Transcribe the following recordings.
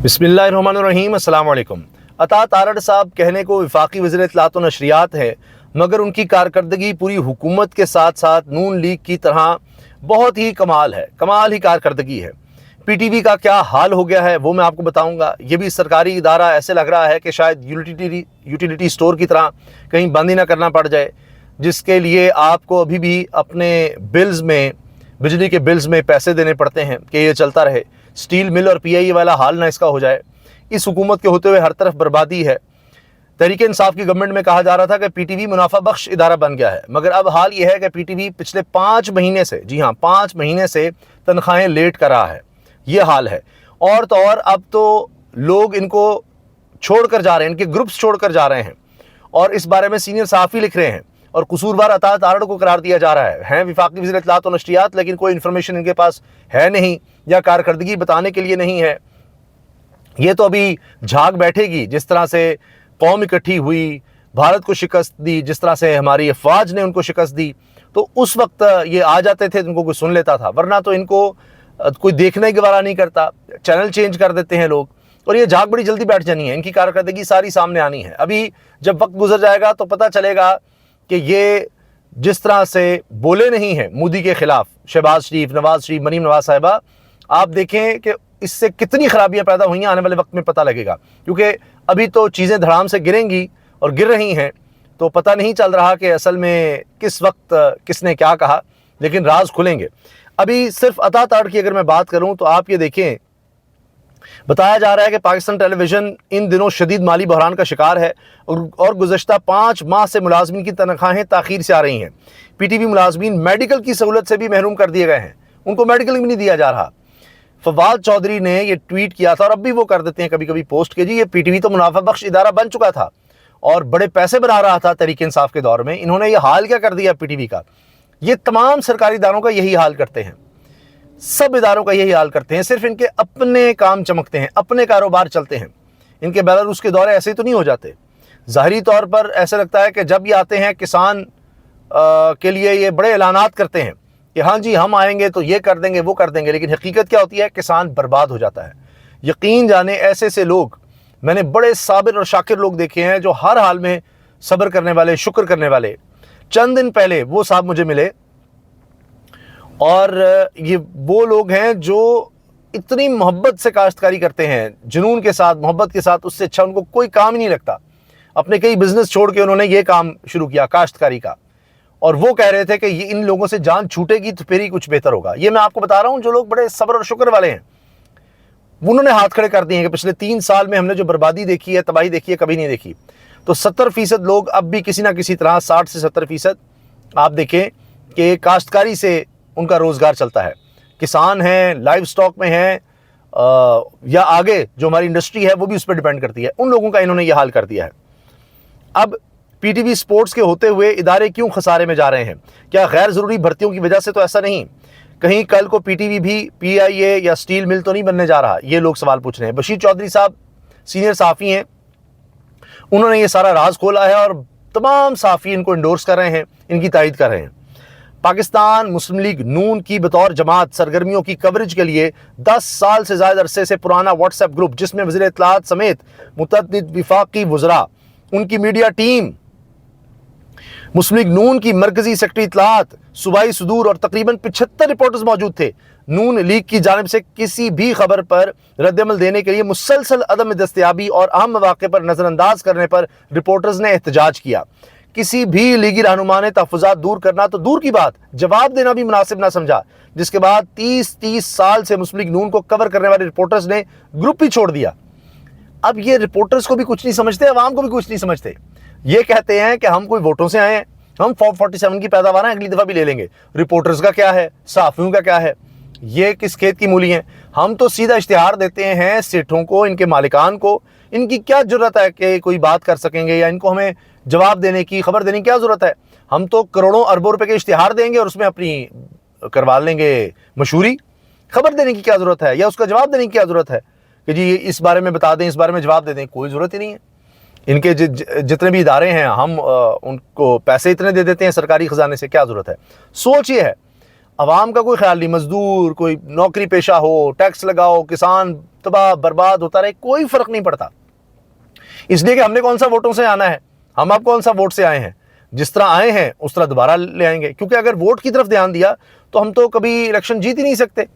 बिस्मिल्लाहिर्रहमानिर्रहीम, अस्सलाम वालेकुम। अता तारड़ साहब कहने को वफाकी वज़ीर इत्तलात व नशरियात है, मगर उनकी कारकर्दगी पूरी हुकूमत के साथ साथ नून लीग की तरह बहुत ही कमाल है, कमाल ही कारकर्दगी है। पीटीवी का क्या हाल हो गया है वो मैं आपको बताऊंगा। ये भी सरकारी इदारा ऐसे लग रहा है कि शायद यूटिलिटी स्टोर की तरह कहीं बंद ही ना करना पड़ जाए, जिसके लिए आपको अभी भी अपने बिल्स में, बिजली के बिल्स में पैसे देने पड़ते हैं कि ये चलता रहे। स्टील मिल और पीआईए वाला हाल ना इसका हो जाए। इस हुकूमत के होते हुए हर तरफ बर्बादी है। तहरीक इंसाफ की गवर्नमेंट में कहा जा रहा था कि पीटीवी मुनाफा बख्श इदारा बन गया है, मगर अब हाल यह है कि पीटीवी पिछले 5 महीने से, जी हाँ 5 महीने से तनख्वाहें लेट कर रहा है। ये हाल है। और तो और अब तो लोग इनको छोड़कर जा रहे हैं, इनके ग्रुप्स छोड़कर जा रहे हैं, और इस बारे में सीनियर सहाफ़ी लिख रहे हैं और कसूरवार अता तारड़ को करार दिया जा रहा है वफाकी वज़ीर इत्तलात व नशरियात, लेकिन कोई इन्फॉर्मेशन इनके पास है नहीं या कारकर्दगी बताने के लिए नहीं है। ये तो अभी झाग बैठेगी। जिस तरह से कौम इकट्ठी हुई, भारत को शिकस्त दी, जिस तरह से हमारी अफवाज ने उनको शिकस्त दी, तो उस वक्त ये आ जाते थे, इनको कोई सुन लेता था, वरना तो इनको कोई देखने के वाला नहीं करता। चैनल चेंज कर देते हैं लोग, और ये झाग बड़ी जल्दी बैठ जानी है। इनकी कारकर्दगी सारी सामने आनी है। अभी जब वक्त गुजर जाएगा तो पता चलेगा कि ये जिस तरह से बोले नहीं हैं मोदी के खिलाफ, शहबाज शरीफ, नवाज शरीफ, मरीम नवाज साहिबा, आप देखें कि इससे कितनी खराबियां पैदा हुई हैं, आने वाले वक्त में पता लगेगा। क्योंकि अभी तो चीज़ें धड़ाम से गिरेंगी और गिर रही हैं, तो पता नहीं चल रहा कि असल में किस वक्त किसने क्या कहा, लेकिन राज खुलेंगे। अभी सिर्फ अता तारड़ की अगर मैं बात करूं तो आप ये देखें, बताया जा रहा है कि पाकिस्तान टेलीविज़न इन दिनों शदीद माली बहरान का शिकार है और गुज़श्ता 5 माह से मुलाजमीन की तनख्वाहें ताख़ीर से आ रही हैं। पीटीवी मुलाजमीन मेडिकल की सहूलत से भी महरूम कर दिए गए हैं, उनको मेडिकल भी नहीं दिया जा रहा। फवाद चौधरी ने ये ट्वीट किया था, और अब भी वो कर देते हैं कभी कभी पोस्ट के, जी ये पीटीवी तो मुनाफा बख्श इदारा बन चुका था और बड़े पैसे बना रहा था तहरीक इंसाफ के दौर में, इन्होंने ये हाल क्या कर दिया पीटीवी का। ये तमाम सरकारी इदारों का यही हाल करते हैं, सब इदारों का यही हाल करते हैं। सिर्फ इनके अपने काम चमकते हैं, अपने कारोबार चलते हैं। इनके बेलारूस के दौरे ऐसे ही तो नहीं हो जाते। ज़ाहिरी तौर पर ऐसा लगता है कि जब ये आते हैं किसान के लिए ये बड़े ऐलानात करते हैं कि हाँ जी हम आएंगे तो ये कर देंगे वो कर देंगे, लेकिन हकीकत क्या होती है, किसान बर्बाद हो जाता है। यकीन जाने ऐसे से लोग, मैंने बड़े साबिर और शाकिर लोग देखे हैं जो हर हाल में सब्र करने वाले, शुक्र करने वाले। चंद दिन पहले वो साहब मुझे मिले, और ये वो लोग हैं जो इतनी मोहब्बत से काश्तकारी करते हैं, जुनून के साथ, मोहब्बत के साथ, उससे अच्छा उनको कोई काम ही नहीं लगता। अपने कई बिजनेस छोड़ के उन्होंने ये काम शुरू किया काश्तकारी का, और वो कह रहे थे कि ये इन लोगों से जान छूटेगी तो फिर ही कुछ बेहतर होगा। ये मैं आपको बता रहा हूँ, जो लोग बड़े सब्र और शुक्र वाले हैं, उन्होंने हाथ खड़े कर दिए हैं कि पिछले 3 साल में हमने जो बर्बादी देखी है, तबाही देखी है, कभी नहीं देखी। तो 70% लोग अब भी किसी ना किसी तरह, 60 से 70% आप देखें कि काश्तकारी से उनका रोज़गार चलता है। किसान हैं, लाइव स्टॉक में हैं, या आगे जो हमारी इंडस्ट्री है वो भी उस पर डिपेंड करती है। उन लोगों का इन्होंने ये हाल कर दिया है। अब पीटीवी स्पोर्ट्स के होते हुए इदारे क्यों खसारे में जा रहे हैं? क्या गैर ज़रूरी भर्तियों की वजह से? तो ऐसा नहीं। कहीं कल को पीटीवी भी पीआईए या स्टील मिल तो नहीं बनने जा रहा? ये लोग सवाल पूछ रहे हैं। बशीर चौधरी साहब सीनियर सहाफ़ी हैं, उन्होंने ये सारा राज खोला है और तमाम सहाफ़ी इनको इंडोर्स कर रहे हैं, इनकी तायद कर रहे हैं। पाकिस्तान मुस्लिम लीग नून की बतौर जमात सरगर्मियों की कवरेज के लिए 10 साल से ज़्यादा अरसे से पुराना व्हाट्सएप ग्रुप, जिसमें वज़ीर इत्तलात समेत मुतअद्दिद वफाकी वज़रा, उनकी मीडिया टीम, मुस्लिम लीग नून की मरकजी सेक्रेटरी इत्तलात, सूबाई सदूर और तकरीबन 75 रिपोर्टर्स मौजूद थे। नून लीग की जानिब से किसी भी खबर पर रद्दअमल देने के लिए मुसलसल अदम दस्तयाबी और अहम मौक़े पर नज़रअंदाज करने पर रिपोर्टर्स ने एहतजाज किया। किसी भी लीगी रहनुमा ने तहफ़्फ़ुज़ात दूर करना तो दूर की बात, जवाब देना भी मुनासिब ना समझा, जिसके बाद 30 साल से मुस्लिम लीग नून को कवर करने वाले रिपोर्टर्स ने ग्रुप ही छोड़ दिया। अब ये रिपोर्टर्स को भी कुछ नहीं समझते, अवाम को भी कुछ नहीं समझते। ये कहते हैं कि हम कोई वोटों से आए हैं, हम 47 की पैदावार हैं, अगली दफ़ा भी ले लेंगे। रिपोर्टर्स का क्या है, सहाफ़ियों का क्या है, ये किस खेत की मूली हैं? हम तो सीधा इश्तिहार देते हैं सेठों को, इनके मालिकान को। इनकी क्या ज़रूरत है कि कोई बात कर सकेंगे, या इनको हमें जवाब देने की, खबर देने की क्या ज़रूरत है? हम तो करोड़ों अरबों रुपए के इश्तिहार देंगे और उसमें अपनी करवा लेंगे मशहूरी। खबर देने की क्या ज़रूरत है, या उसका जवाब देने की क्या ज़रूरत है कि जी इस बारे में बता दें, इस बारे में जवाब दे दें? कोई ज़रूरत ही नहीं है। इनके जितने भी इदारे हैं, हम उनको पैसे इतने दे देते हैं सरकारी ख़जाने से, क्या ज़रूरत है? सोच ये है, अवाम का कोई ख्याल नहीं। मजदूर, कोई नौकरी पेशा हो, टैक्स लगाओ, किसान तबाह बर्बाद होता रहे, कोई फर्क नहीं पड़ता। इसलिए कि हमने कौन सा वोटों से आना है, हम अब कौन सा वोट से आए हैं, जिस तरह आए हैं उस तरह दोबारा ले आएंगे। क्योंकि अगर वोट की तरफ ध्यान दिया तो हम तो कभी इलेक्शन जीत ही नहीं सकते,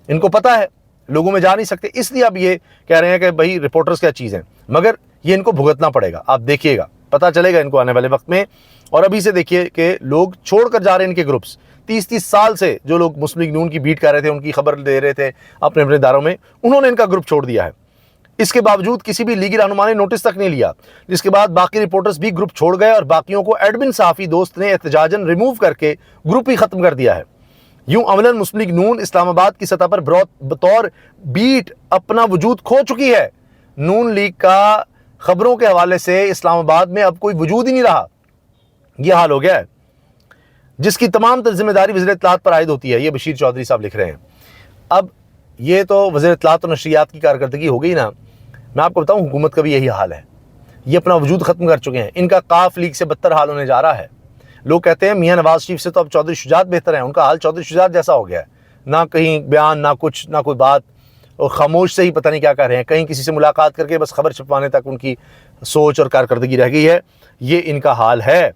इनको पता है, लोगों में जा नहीं सकते। इसलिए अब ये कह रहे हैं कि भाई रिपोर्टर्स क्या चीज़ है, मगर ये इनको भुगतना पड़ेगा। आप देखिएगा, पता चलेगा इनको आने वाले वक्त में। और अभी से देखिए कि लोग छोड़ कर जा रहे हैं इनके ग्रुप्स। 30-30 साल से जो लोग मुस्लिम लीग नून की बीट कर रहे थे, उनकी खबर दे रहे थे अपने अपने इदारों में, उन्होंने इनका ग्रुप छोड़ दिया है। इसके बावजूद किसी भी लीगी रहनुमा ने नोटिस तक नहीं लिया, जिसके बाद बाकी रिपोर्टर्स भी ग्रुप छोड़ गए और बाकियों को एडमिन सहाफ़ी दोस्त ने एहतजाजन रिमूव करके ग्रुप ही ख़त्म कर दिया है। यूं अमलन मुस्लिम लीग नून इस्लामाबाद की सतह पर बतौर बीट अपना वजूद खो चुकी है। नून लीग का खबरों के हवाले से इस्लामाबाद में अब कोई वजूद ही नहीं रहा। यह हाल हो गया है, जिसकी तमाम जिम्मेदारी वज़ीर इत्तलात पर आयद होती है। ये बशीर चौधरी साहब लिख रहे हैं। अब ये तो वज़ीर इत्तलात और नशरियात की कारकर्दगी हो गई ना। मैं आपको बताऊं, हुकूमत का भी यही हाल है। ये अपना वजूद ख़त्म कर चुके हैं। इनका काफ लीग से बदतर हाल होने जा रहा है। लोग कहते हैं मियाँ नवाज शरीफ से तो अब चौधरी शुजात बेहतर है। उनका हाल चौधरी शुजात जैसा हो गया है, ना कहीं बयान, ना कुछ, ना कोई बात, और खामोश से ही पता नहीं क्या कर रहे हैं। कहीं किसी से मुलाकात करके बस खबर छुपाने तक उनकी सोच और कारकर्दगी रह गई है। ये इनका हाल है,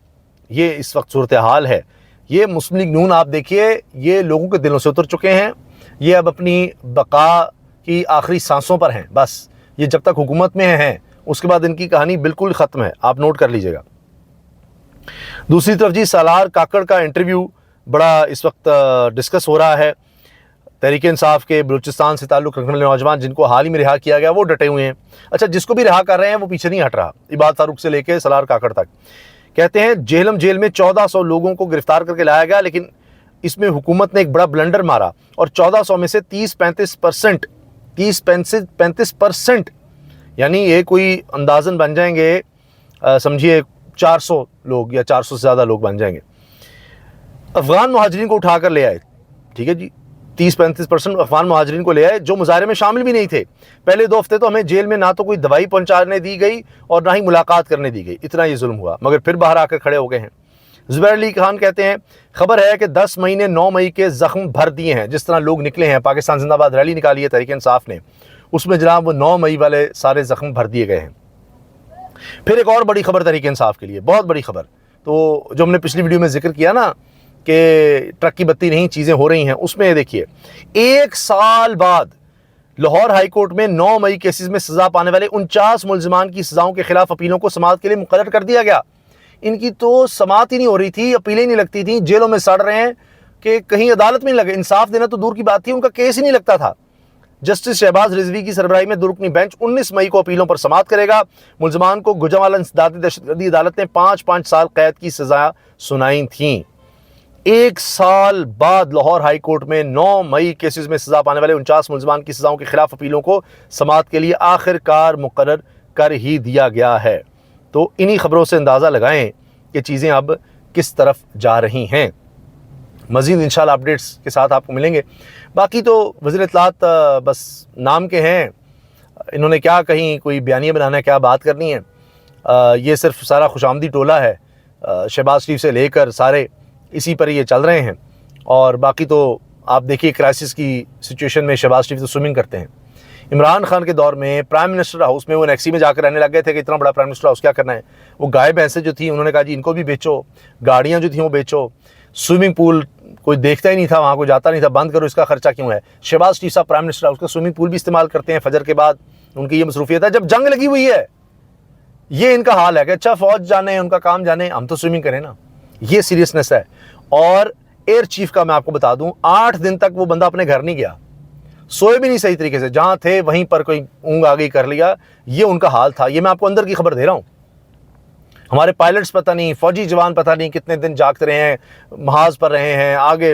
ये इस वक्त सूरत हाल है। ये मुस्लिम लीग नून आप देखिए, ये लोगों के दिलों से उतर चुके हैं। ये अब अपनी बका की आखिरी सांसों पर हैं। बस ये जब तक हुकूमत में हैं, उसके बाद इनकी कहानी बिल्कुल ख़त्म है। आप नोट कर लीजिएगा। दूसरी तरफ जी, सालार काकड़ का इंटरव्यू बड़ा इस वक्त डिस्कस हो रहा है। तहरीक इंसाफ के बलूचिस्तान से ताल्लुक़ रखने वाले नौजवान जिनको हाल ही में रिहा किया गया, वो डटे हुए हैं। अच्छा, जिसको भी रिहा कर रहे हैं वो पीछे नहीं हट रहा। इबाद फारूक से लेकर सालार काकड़ तक कहते हैं जेहलम जेल में 1400 लोगों को गिरफ्तार करके लाया गया, लेकिन इसमें हुकूमत ने एक बड़ा ब्लंडर मारा और 1400 में से 30-35% यानी ये कोई अंदाजन बन जाएंगे, समझिए 400 लोग या 400 से ज़्यादा लोग बन जाएंगे, अफ़गान मुहाजिरीन को उठा कर ले आए। ठीक है जी, 30-35% अफ़गान मुहाजिरीन को ले आए जो मुजाहरे में शामिल भी नहीं थे। पहले 2 हफ्ते तो हमें जेल में ना तो कोई दवाई पहुंचाने दी गई और ना ही मुलाकात करने दी गई। इतना ये जुल्म हुआ, मगर फिर बाहर आकर खड़े हो गए हैं। ज़ुबैर अली खान कहते हैं खबर है कि 10 मई ने 9 मई के ज़ख्म भर दिए हैं। जिस तरह लोग निकले हैं, पाकिस्तान जिंदाबाद रैली निकाली है तहरीक इंसाफ ने, उसमें जनाब वो 9 मई वाले सारे ज़ख्म भर दिए गए हैं। फिर एक और बड़ी खबर तहरीक इंसाफ के लिए, बहुत बड़ी खबर, तो जो हमने पिछली वीडियो में जिक्र किया ना कि ट्रक की बत्ती नहीं, चीज़ें हो रही हैं, उसमें देखिए 1 साल बाद लाहौर हाई कोर्ट में 9 मई केसेस में सज़ा पाने वाले 49 मुलजमान की सज़ाओं के खिलाफ अपीलों को समाअत के लिए मुकर्रर कर दिया गया। इनकी तो समाअत ही नहीं हो रही थी, अपीलें नहीं लगती थी, जेलों में सड़ रहे हैं कि कहीं अदालत में नहीं लगे। इंसाफ देना तो दूर की बात थी, उनका केस ही नहीं लगता था। जस्टिस शहबाज रिजवी की सरबराही में दुरुकनी बेंच 19 मई को अपीलों पर समाअत करेगा। मुलजमान को गुजरांवाला इंसदादी दहशतगर्दी अदालत ने 5-5 साल कैद की सज़ा सुनाई थी। 1 साल बाद लाहौर हाई कोर्ट में 9 मई केसेस में सज़ा पाने वाले 49 मुलजमान की सज़ाओं के खिलाफ अपीलों को समाअत के लिए आखिरकार मुकर्रर कर ही दिया गया है। तो इन्हीं खबरों से अंदाज़ा लगाएं कि चीज़ें अब किस तरफ जा रही हैं। मज़ीद इंशाल्लाह अपडेट्स के साथ आपको मिलेंगे। बाकी तो वज़ीर इत्तलात बस नाम के हैं, इन्होंने क्या कहीं कोई बयानिया बनाना है, क्या बात करनी है, ये सिर्फ सारा खुशामदी टोला है। शहबाज शरीफ से लेकर सारे इसी पर ये चल रहे हैं। और बाकी तो आप देखिए क्राइसिस की सिचुएशन में शहबाज शरीफ तो स्विमिंग करते हैं। इमरान खान के दौर में प्राइम मिनिस्टर हाउस में वो नेक्सी में जाकर रहने लग गए थे कि इतना बड़ा प्राइम मिनिस्टर हाउस क्या करना है। वो गाय भैंसें जो थी उन्होंने कहा जी इनको भी बेचो, गाड़ियाँ जो थी वो बेचो, स्विमिंग पूल कोई देखता ही नहीं था, वहाँ कोई जाता नहीं था, बंद करो, इसका खर्चा क्यों है। शहबाज शरीफ साहब प्राइम मिनिस्टर हाउस का स्विमिंग पूल भी इस्तेमाल करते हैं फजर के बाद, उनकी ये मसरूफियत है। जब जंग लगी हुई है, ये इनका हाल है कि अच्छा फौज जाने, उनका काम जाने, हम तो स्विमिंग करें ना। ये सीरियसनेस है। और एयर चीफ का मैं आपको बता दूं, 8 दिन तक वो बंदा अपने घर नहीं गया, सोए भी नहीं सही तरीके से, जहां थे वहीं पर कोई ऊँग आ गई कर लिया। ये उनका हाल था। ये मैं आपको अंदर की खबर दे रहा हूं। हमारे पायलट्स पता नहीं, फौजी जवान पता नहीं कितने दिन जागते रहे हैं, महाज पर रहे हैं। आगे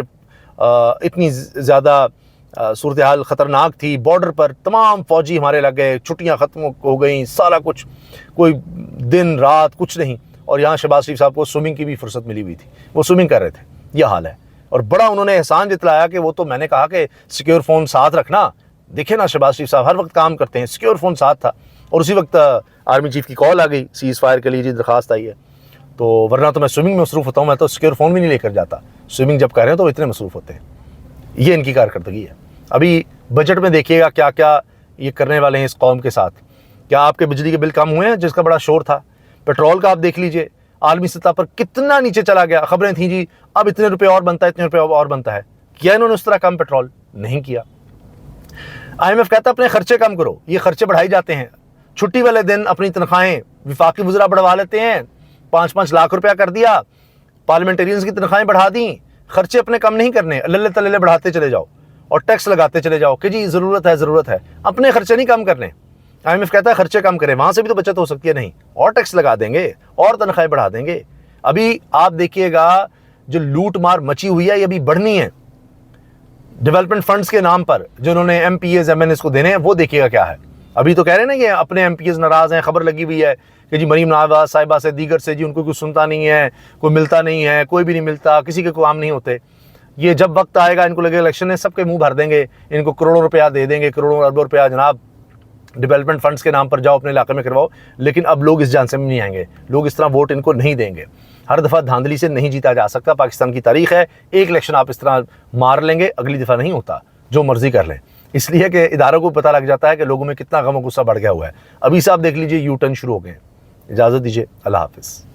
इतनी ज़्यादा सूरत हाल ख़तरनाक थी, बॉर्डर पर तमाम फ़ौजी हमारे लग गए, छुट्टियाँ ख़त्म हो गई, सारा कुछ, कोई दिन रात कुछ नहीं। और यहाँ शहबाज शरीफ साहब को स्विमिंग की भी फुर्सत मिली हुई थी, वो स्विमिंग कर रहे थे। यह हाल है। और बड़ा उन्होंने एहसान जतलाया कि वो तो मैंने कहा कि सिक्योर फ़ोन साथ रखना। देखे ना शहबाज शरीफ साहब हर वक्त काम करते हैं, सिक्योर फ़ोन साथ था। और उसी वक्त आर्मी चीफ की कॉल आ गई, सीज़ फायर के लिए जी दरख्वास्त आई है। तो वरना तो मैं स्विमिंग में मसरूफ़ होता हूँ, मैं तो सिक्योर फ़ोन भी नहीं लेकर जाता। स्विमिंग जब कर रहे हैं तो इतने मसरूफ़ होते हैं। ये इनकी कारकर्दगी है। अभी बजट में देखिएगा क्या क्या ये करने वाले हैं इस कौम के साथ? क्या आपके बिजली के बिल कम हुए हैं जिसका बड़ा शोर था? पेट्रोल का आप देख लीजिए, आलमी सतह पर कितना नीचे चला गया। खबरें थी जी अब इतने रुपए और बनता है, इतने रुपए और बनता है। किया इन्होंने उस तरह कम पेट्रोल? नहीं किया। IMF कहता है अपने खर्चे कम करो, ये खर्चे बढ़ाई जाते हैं। छुट्टी वाले दिन अपनी तनख्वाहें विफाकी वज़रा बढ़वा लेते हैं, 5-5 लाख रुपया कर दिया, पार्लियामेंटेरियंस की तनख्वाहें बढ़ा दी। खर्चे अपने कम नहीं करने, अल्ले तल्ले बढ़ाते चले जाओ और टैक्स लगाते चले जाओ कि जी ज़रूरत है। अपने खर्चे नहीं कम करने। IMF कहता है खर्चे कम करें, वहां से भी तो बचत हो सकती है। नहीं, और टैक्स लगा देंगे और तनख्वाहें बढ़ा देंगे। अभी आप देखिएगा जो लूट मार मची हुई है ये अभी बढ़नी है। डेवलपमेंट फंड्स के नाम पर जो उन्होंने MPs MNs को देने हैं वो देखिएगा क्या है। अभी तो कह रहे हैं ना कि अपने MPs नाराज हैं, खबर लगी हुई है कि जी मरीम नवाज साहिबा से दीगर से जी उनको कुछ सुनता नहीं है, कोई मिलता नहीं है, कोई भी नहीं मिलता, किसी के काम नहीं होते। ये जब वक्त आएगा इनको लगेगा इलेक्शन है, सबके मुंह भर देंगे, इनको करोड़ों रुपया दे देंगे, करोड़ों अरबों रुपया जनाब डेवलपमेंट फंड्स के नाम पर जाओ अपने इलाके में करवाओ। लेकिन अब लोग इस जान से नहीं आएंगे, लोग इस तरह वोट इनको नहीं देंगे। हर दफ़ा धांधली से नहीं जीता जा सकता। पाकिस्तान की तारीख है, एक इलेक्शन आप इस तरह मार लेंगे, अगली दफ़ा नहीं होता, जो मर्जी कर लें। इसलिए कि इदारों को पता लग जाता है कि लोगों में कितना गम और गुस्सा बढ़ गया हुआ है। अभी से आप देख लीजिए यू टर्न शुरू हो गए। इजाज़त दीजिए, अल्लाह हाफिज़।